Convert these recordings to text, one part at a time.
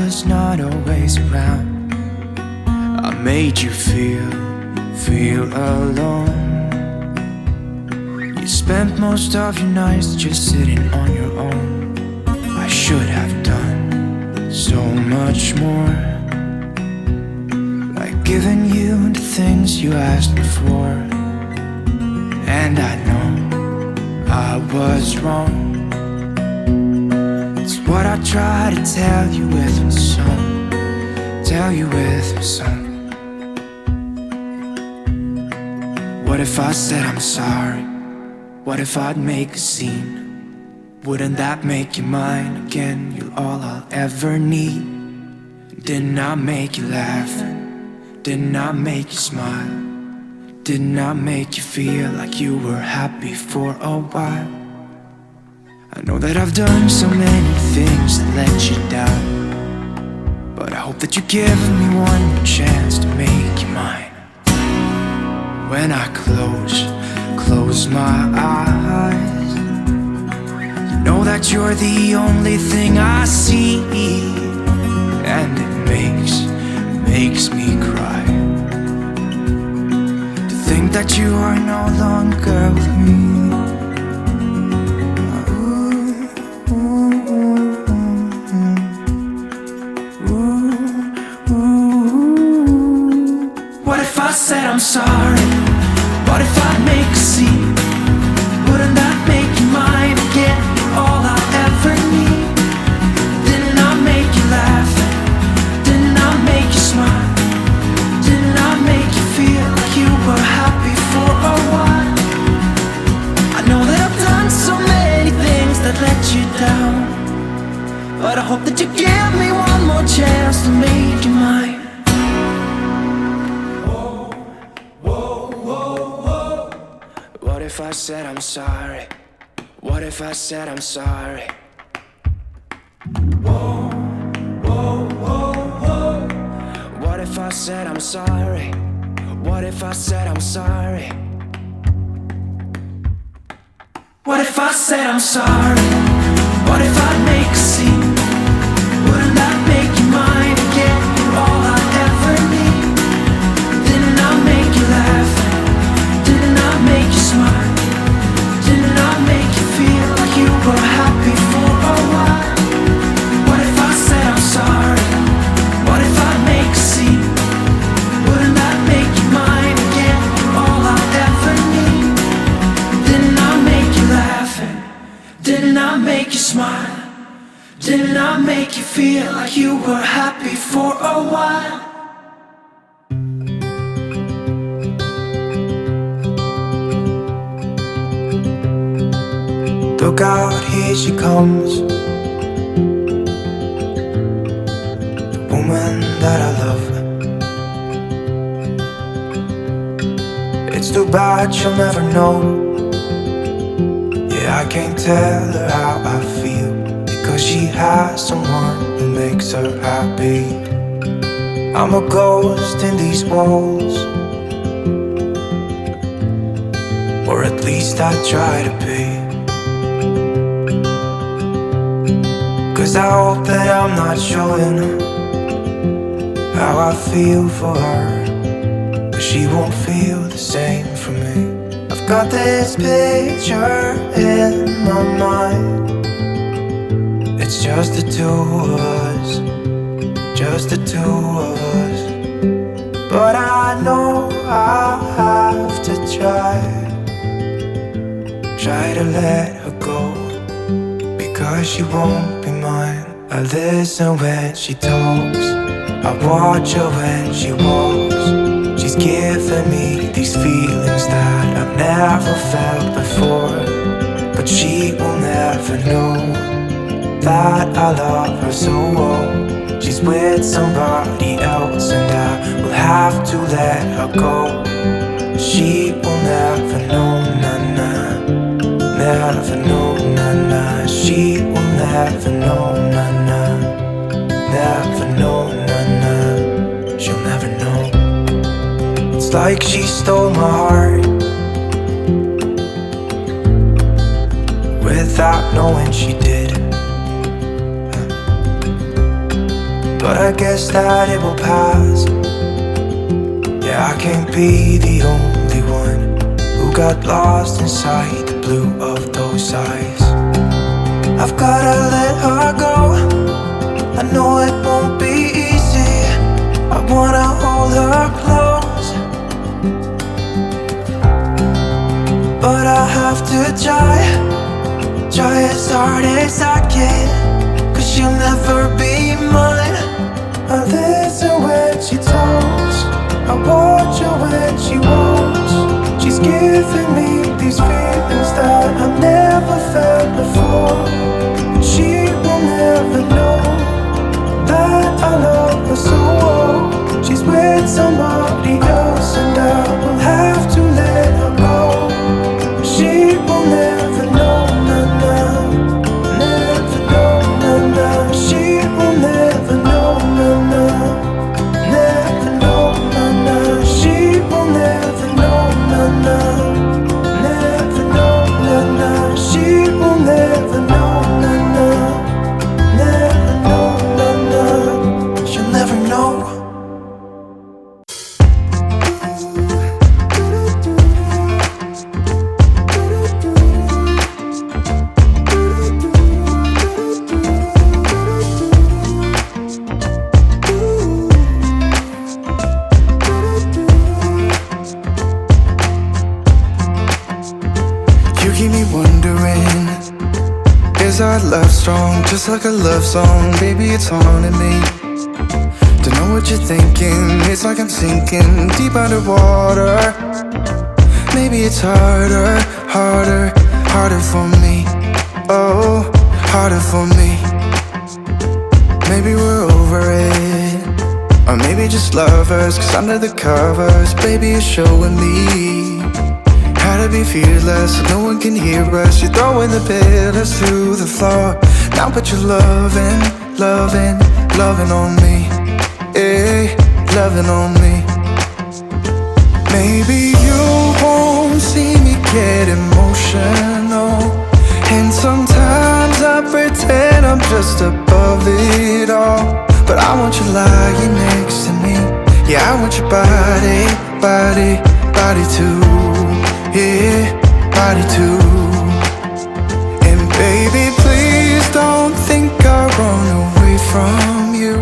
was not always around. I made you feel alone. You spent most of your nights just sitting on your own. I should have done so much more, like giving you the things you asked me for. And I know I was wrong. It's what I try to tell you with my song, tell you with my song. What if I said I'm sorry? What if I'd make a scene? Wouldn't that make you mine again? You're all I'll ever need. Didn't I make you laugh? Didn't I make you smile? Didn't I make you feel like you were happy for a while? I know that I've done so many things that let you down, but I hope that you give me one more chance to make you mine. When I close my eyes, you know that you're the only thing I see, and it makes me cry to think that you are no longer with me. What if I said I'm sorry? What if I make a scene? Wouldn't that make you mine again? All I ever need. Didn't I make you laugh? Didn't I make you smile? Didn't I make you feel like you were happy for a while? I know that I've done so many things that let you down, but I hope that you give me one more chance to make you mine. What if I said I'm sorry? What if I said I'm sorry? Whoa, whoa, whoa, whoa. What if I said I'm sorry? What if I said I'm sorry? What if I said I'm sorry? What if I make a scene? Wouldn't that make you mine again? You're all I ever need. Didn't I make you laugh? Didn't I make you smile? Didn't I make you feel like you were happy for a while? What if I said I'm sorry? What if I make a scene? Wouldn't that make you mine again? You're all I ever need. Didn't I make you laugh? Didn't I make you smile? Didn't I make you feel like you were happy for a while? Look out, here she comes, the woman that I love. It's too bad she'll never know. Yeah, I can't tell her how I feel, because she has someone who makes her happy. I'm a ghost in these walls, or at least I try to be. 'Cause I hope that I'm not showing how I feel for her, but she won't feel the same for me. I've got this picture in my mind. It's just the two of us, just the two of us. But I know I'll have to try to let her go, because she won't be mine. I listen when she talks, I watch her when she walks. She's giving me these feelings that I've never felt before, but she will never know that I love her so well. She's with somebody else and I will have to let her go. She will never know, na-na, never know, na-na. She will never know, na-na, never know, na-na. She'll never know. It's like she stole my heart without knowing she did. but I guess that it will pass. Yeah, I can't be the only one who got lost inside the blue of those eyes. I've gotta let her go. I know it won't be easy. I wanna hold her close, but I have to try as hard as I can, 'cause she'll never be mine. I listen when she talks, I watch her when she walks. She's giving me these feelings that I've never felt before. And she will never know that I love her so well. She's with somebody else and I will have to let her go. She will never know, nah, never know, nah. She will never know, nah, never know, nah. She will never know, nah, never know, nah. She will never know, nah, never know, nah. She'll never know. You keep me wondering, is our love strong? Just like a love song, baby, it's haunting me. Don't know what you're thinking, it's like I'm sinking deep underwater. Maybe it's harder, harder for me. Oh, harder for me. Maybe we're over it, or maybe just lovers, 'cause under the covers, baby, you're showing me how to be fearless, so no one can hear us. You're throwing the pillars through the floor. Now put your loving, loving, loving on me. Hey, loving on me. Maybe you won't see me get emotional, and sometimes I pretend I'm just above it all. But I want you lying next to me. Yeah, I want your body, body, body too. Yeah, body too. And baby, please don't think I run away from you.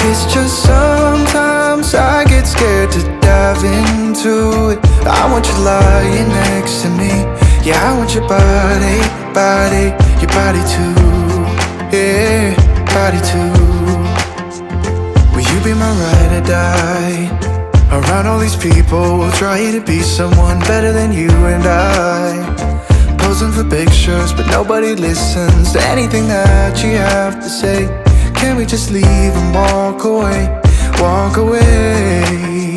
It's just sometimes I get scared to dive into it. I want you lying next to me. Yeah, I want your body, body, your body too. Yeah, body too. Will you be my ride or die? Around all these people, trying to be someone better than you and I. Posing for pictures, but nobody listens to anything that you have to say. Can we just leave and walk away, walk away?